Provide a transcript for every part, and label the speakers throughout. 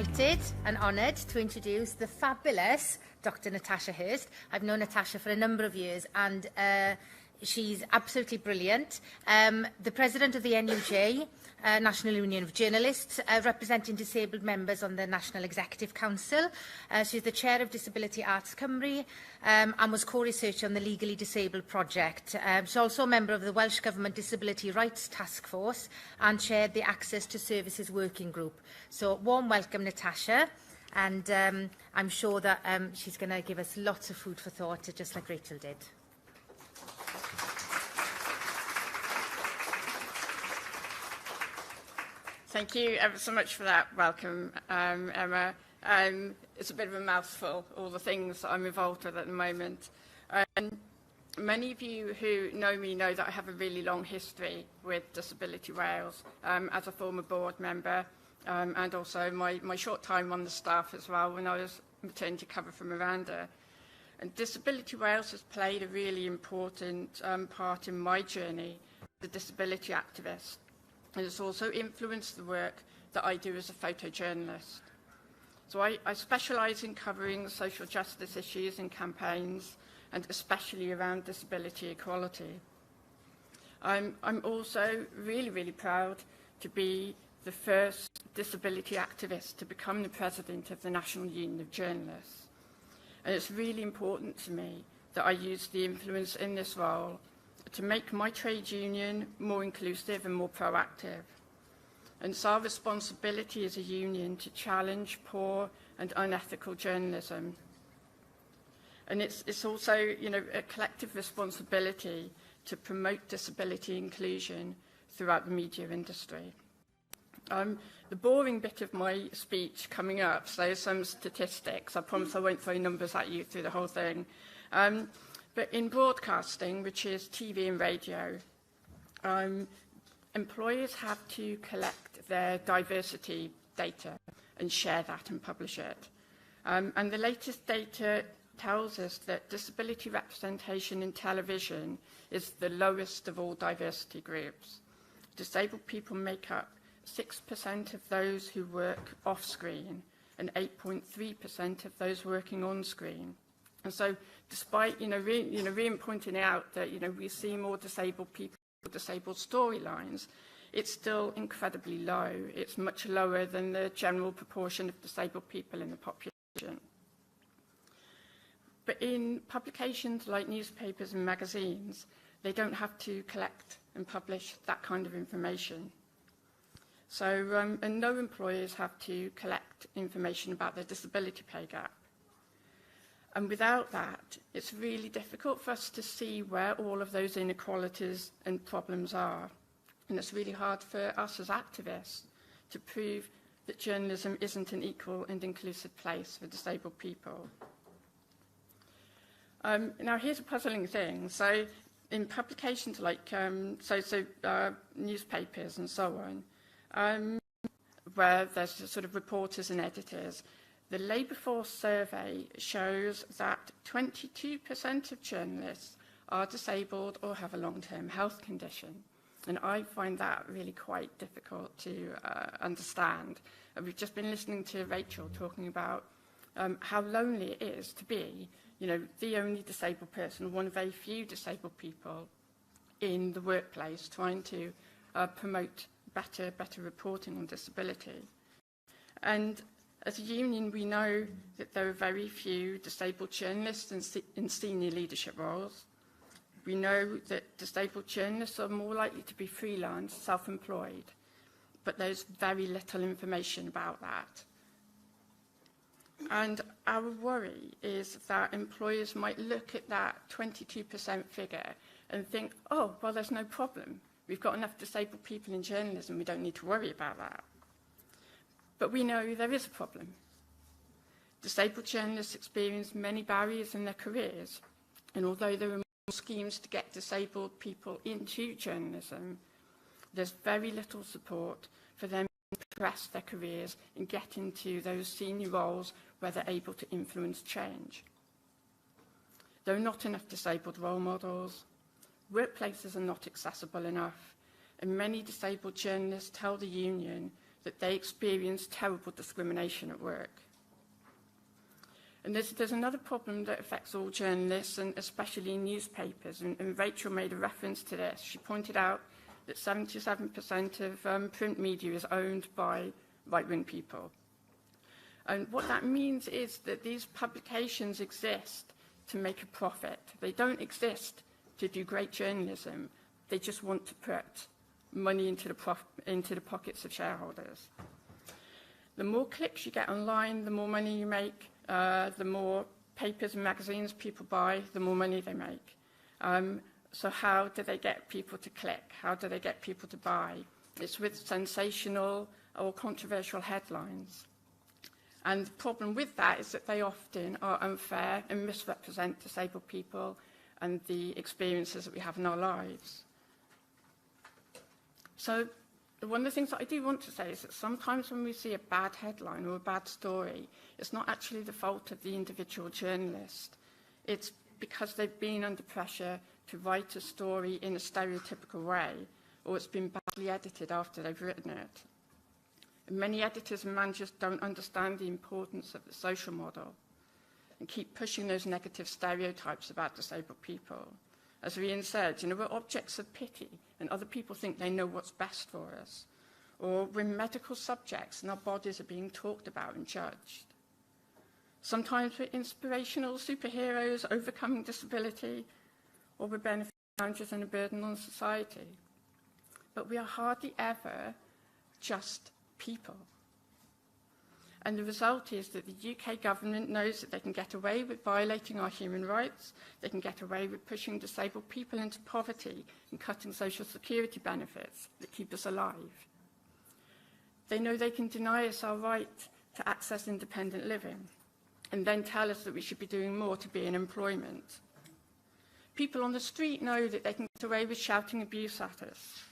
Speaker 1: delighted and honoured to introduce the fabulous Dr. Natasha Hirst. I've known Natasha for a number of years and she's absolutely brilliant. The President of the NUJ, National Union of Journalists, representing disabled members on the National Executive Council. She's the Chair of Disability Arts Cymru and was co-researcher on the Legally Disabled project. She's also a member of the Welsh Government Disability Rights Task Force and chaired the Access to Services Working Group. So warm welcome, Natasha, and I'm sure that she's going to give us lots of food for thought, just like Rachel did.
Speaker 2: Thank you ever so much for that welcome, Emma. It's a bit of a mouthful, all the things that I'm involved with at the moment. Many of you who know me know that I have a really long history with Disability Wales as a former board member and also my short time on the staff as well when I was maternity cover for Miranda. And Disability Wales has played a really important part in my journey as a disability activist. And it's also influenced the work that I do as a photojournalist. So I specialise in covering social justice issues and campaigns, and especially around disability equality. I'm also really proud to be the first disability activist to become the president of the National Union of Journalists. And it's really important to me that I use the influence in this role to make my trade union more inclusive and more proactive. And it's our responsibility as a union to challenge poor and unethical journalism. And it's also, a collective responsibility to promote disability inclusion throughout the media industry. The boring bit of my speech coming up, so some statistics. I promise I won't throw numbers at you through the whole thing. But in broadcasting, which is TV and radio, employers have to collect their diversity data and share that and publish it. And the latest data tells us that disability representation in television is the lowest of all diversity groups. Disabled people make up 6% of those who work off-screen and 8.3% of those working on-screen. And so despite, Rian pointing out that, we see more disabled people, disabled storylines, it's still incredibly low. It's much lower than the general proportion of disabled people in the population. But in publications like newspapers and magazines, they don't have to collect and publish that kind of information. So, and no employers have to collect information about their disability pay gap. And without that, it's really difficult for us to see where all of those inequalities and problems are. And it's really hard for us as activists to prove that journalism isn't an equal and inclusive place for disabled people. Now, here's a puzzling thing. So, in publications like newspapers and so on, where there's sort of reporters and editors, the labour force survey shows that 22% of journalists are disabled or have a long-term health condition. And I find that really quite difficult to understand. And we've just been listening to Rachel talking about how lonely it is to be, the only disabled person, one of very few disabled people in the workplace trying to promote better reporting on disability. And as a union, we know that there are very few disabled journalists in senior leadership roles. We know that disabled journalists are more likely to be freelance, self-employed, but there's very little information about that. And our worry is that employers might look at that 22% figure and think, oh, well, there's no problem. We've got enough disabled people in journalism, we don't need to worry about that. But we know there is a problem. Disabled journalists experience many barriers in their careers, and although there are more schemes to get disabled people into journalism, there's very little support for them to progress their careers and get into those senior roles where they're able to influence change. There are not enough disabled role models, workplaces are not accessible enough, and many disabled journalists tell the union that they experience terrible discrimination at work. And there's another problem that affects all journalists, and especially newspapers, and Rachel made a reference to this. She pointed out that 77% of print media is owned by right-wing people. And what that means is that these publications exist to make a profit. They don't exist to do great journalism. They just want to put money into the pockets of shareholders. The more clicks you get online, the more money you make, the more papers and magazines people buy, the more money they make. So how do they get people to click? How do they get people to buy? It's with sensational or controversial headlines. And the problem with that is that they often are unfair and misrepresent disabled people and the experiences that we have in our lives. So one of the things that I do want to say is that sometimes when we see a bad headline or a bad story, it's not actually the fault of the individual journalist. It's because they've been under pressure to write a story in a stereotypical way, or it's been badly edited after they've written it. And many editors and managers don't understand the importance of the social model and keep pushing those negative stereotypes about disabled people. As Rian said, we're objects of pity, and other people think they know what's best for us. Or we're medical subjects, and our bodies are being talked about and judged. Sometimes we're inspirational superheroes overcoming disability, or we're benefit managers and a burden on society. But we are hardly ever just people. And the result is that the UK government knows that they can get away with violating our human rights, they can get away with pushing disabled people into poverty and cutting social security benefits that keep us alive. They know they can deny us our right to access independent living and then tell us that we should be doing more to be in employment. People on the street know that they can get away with shouting abuse at us.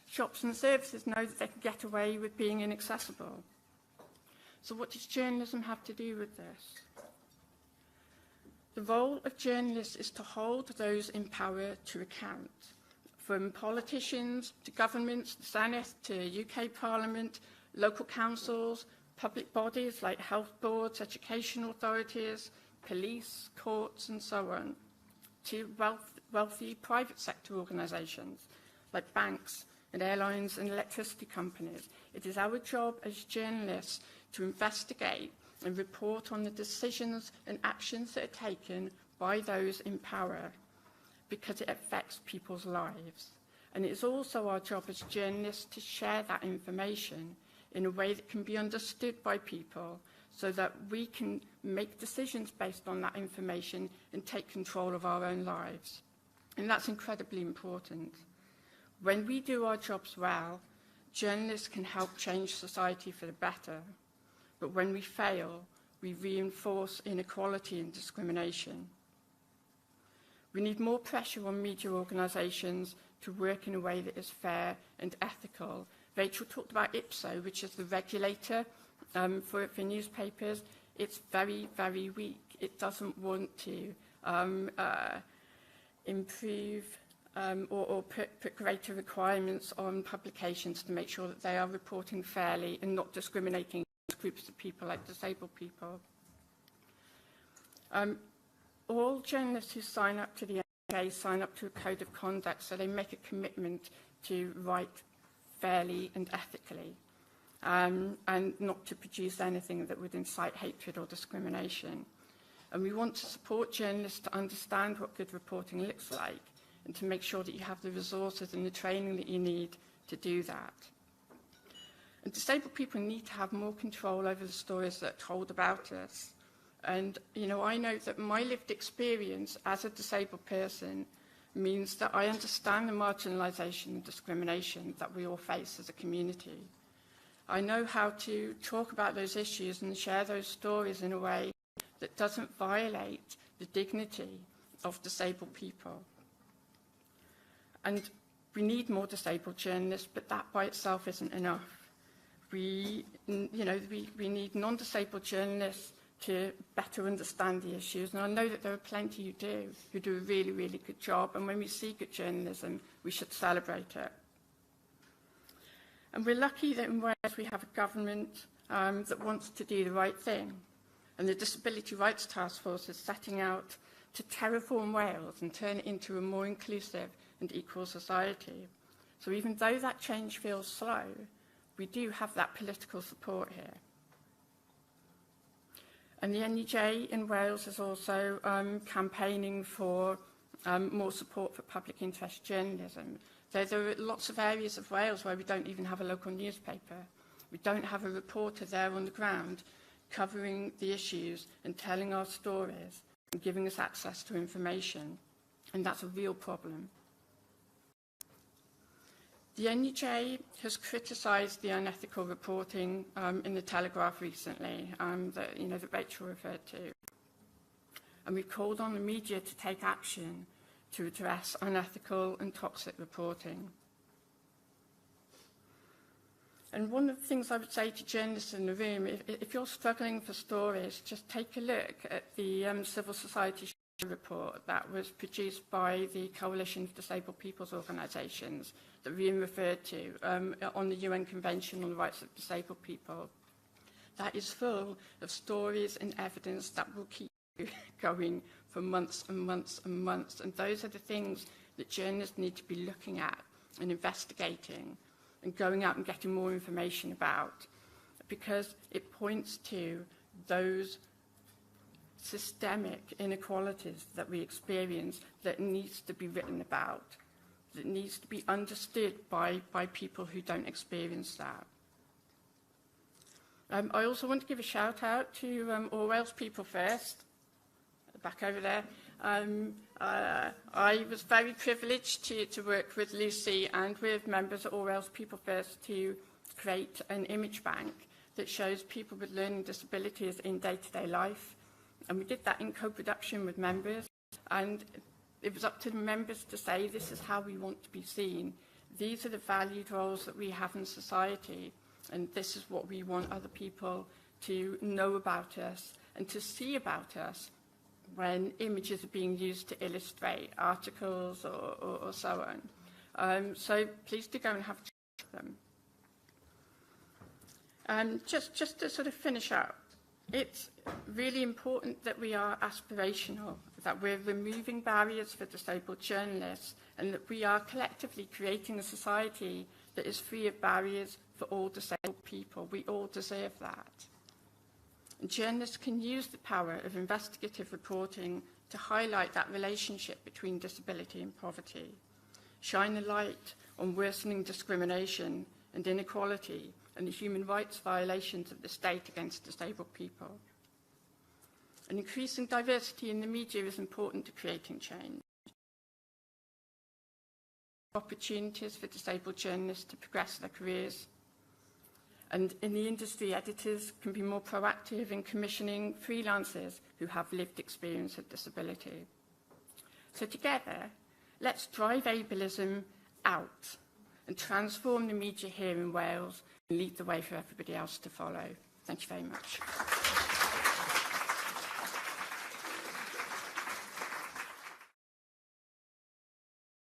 Speaker 2: Shops and services know that they can get away with being inaccessible. So what does journalism have to do with this? The role of journalists is to hold those in power to account, from politicians to governments, the Senate to UK Parliament, local councils, public bodies like health boards, education authorities, police, courts, and so on, to wealthy private sector organisations like banks and airlines and electricity companies. It is our job as journalists to investigate and report on the decisions and actions that are taken by those in power, because it affects people's lives. And it is also our job as journalists to share that information in a way that can be understood by people, so that we can make decisions based on that information and take control of our own lives. And that's incredibly important. When we do our jobs well, journalists can help change society for the better. But when we fail, we reinforce inequality and discrimination. We need more pressure on media organisations to work in a way that is fair and ethical. Rachel talked about IPSO, which is the regulator for newspapers. It's very, very weak. It doesn't want to improve or put greater requirements on publications to make sure that they are reporting fairly and not discriminating against groups of people like disabled people. All journalists who sign up to the FRSA sign up to a code of conduct, so they make a commitment to write fairly and ethically, and not to produce anything that would incite hatred or discrimination. And we want to support journalists to understand what good reporting looks like, and to make sure that you have the resources and the training that you need to do that. And disabled people need to have more control over the stories that are told about us. And, I know that my lived experience as a disabled person means that I understand the marginalisation and discrimination that we all face as a community. I know how to talk about those issues and share those stories in a way that doesn't violate the dignity of disabled people. And we need more disabled journalists, but that by itself isn't enough. We need non-disabled journalists to better understand the issues. And I know that there are plenty who do a really, really good job. And when we see good journalism, we should celebrate it. And we're lucky that in Wales we have a government that wants to do the right thing. And the Disability Rights Task Force is setting out to terraform Wales and turn it into a more inclusive and equal society. So even though that change feels slow, we do have that political support here. And the NUJ in Wales is also campaigning for more support for public interest journalism. There are lots of areas of Wales where we don't even have a local newspaper. We don't have a reporter there on the ground covering the issues and telling our stories and giving us access to information. And that's a real problem. The NUJ has criticised the unethical reporting in the Telegraph recently that Rachel referred to. And we've called on the media to take action to address unethical and toxic reporting. And one of the things I would say to journalists in the room, if you're struggling for stories, just take a look at the civil society report that was produced by the Coalition of Disabled People's Organisations that Rian referred to on the UN Convention on the Rights of Disabled People. That is full of stories and evidence that will keep you going for months and months and months. And those are the things that journalists need to be looking at and investigating and going out and getting more information about, because it points to those systemic inequalities that we experience that needs to be written about, that needs to be understood by people who don't experience that. I also want to give a shout out to All Wales People First, back over there. I was very privileged to work with Lucy and with members of All Wales People First to create an image bank that shows people with learning disabilities in day-to-day life. And we did that in co-production with members, and it was up to the members to say, this is how we want to be seen. These are the valued roles that we have in society, and this is what we want other people to know about us and to see about us when images are being used to illustrate articles or so on. So please do go and have a chat with them. Just to sort of finish up, it's really important that we are aspirational, that we're removing barriers for disabled journalists, and that we are collectively creating a society that is free of barriers for all disabled people. We all deserve that. And journalists can use the power of investigative reporting to highlight that relationship between disability and poverty, shine a light on worsening discrimination and inequality and the human rights violations of the state against disabled people. And increasing diversity in the media is important to creating change. Opportunities for disabled journalists to progress their careers. And in the industry, editors can be more proactive in commissioning freelancers who have lived experience of disability. So together, let's drive ableism out and transform the media here in Wales and lead the way for everybody else to follow. Thank you very much.